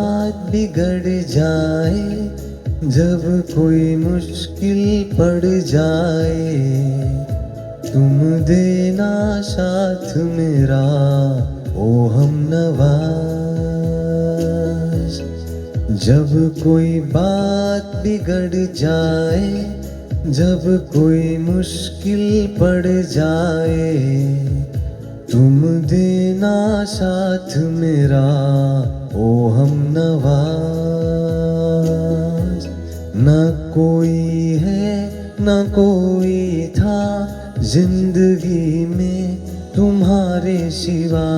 बात बिगड़ जाए, जब कोई मुश्किल पड़ जाए, तुम देना साथ मेरा ओ हमनवा। जब कोई बात बिगड़ जाए, जब कोई मुश्किल पड़ जाए, तुम देना साथ मेरा ओ हमनवा। न कोई है न कोई था जिंदगी में तुम्हारे सिवा,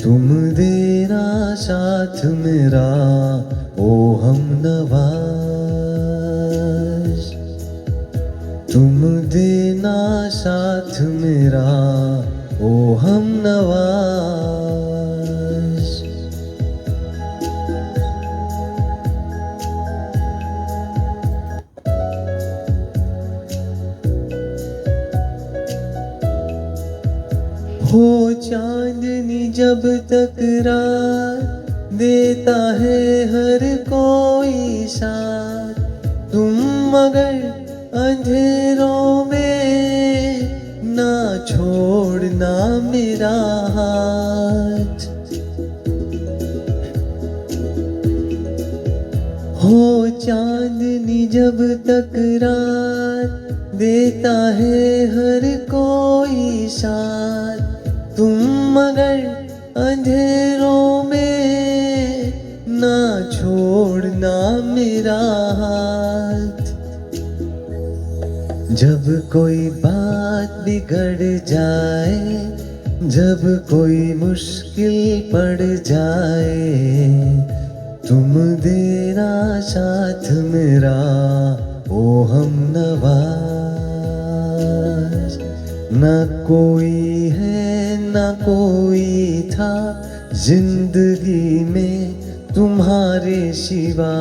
तुम देना साथ मेरा ओ हमनवा। तुम देना साथ मेरा ओ हमनवा। हो चांदनी जब तकरार देता है हर कोई साथ, तुम मगर अंधेरों में ना छोड़ना मेरा हाथ। हो चांदनी जब तकरार देता है हर कोई साथ, तुम मगर अंधेरों में ना छोड़ना मेरा हाथ। जब कोई बात बिगड़ जाए, जब कोई मुश्किल पड़ जाए, तुम देना साथ मेरा ओ हमनवा। न कोई है न कोई था जिंदगी में तुम्हारे सिवा,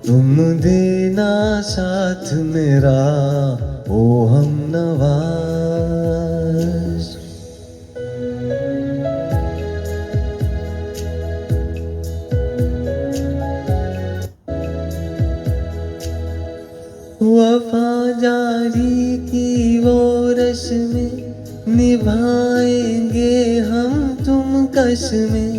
तुम देना साथ मेरा ओ हमनवा। वफादारी की वो रस्में निभाएंगे हम तुम कसमें,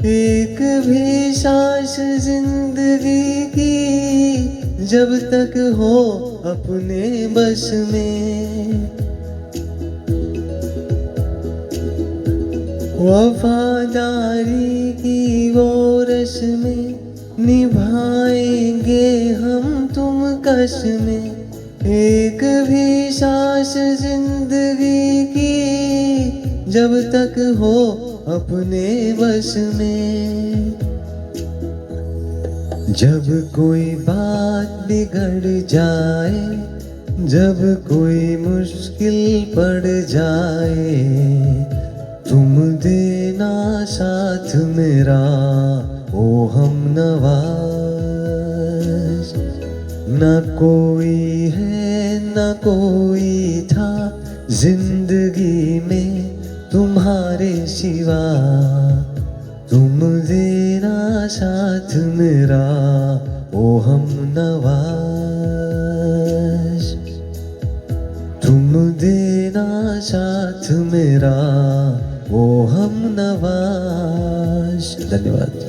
एक भी सांस जिंदगी की जब तक हो अपने बस में। वफादारी की वो रस्में निभाएंगे हम तुम कसमें, एक भी सांस जिंदगी की जब तक हो अपने बस में। जब कोई बात बिगड़ जाए, जब कोई मुश्किल पड़ जाए, तुम देना साथ मेरा ओ हमनवा। न कोई है न कोई था जिंदगी में तुम्हारे सिवा, तुम देना साथ मेरा ओ हमनवा। तुम देना साथ मेरा ओ हमनवा। धन्यवाद।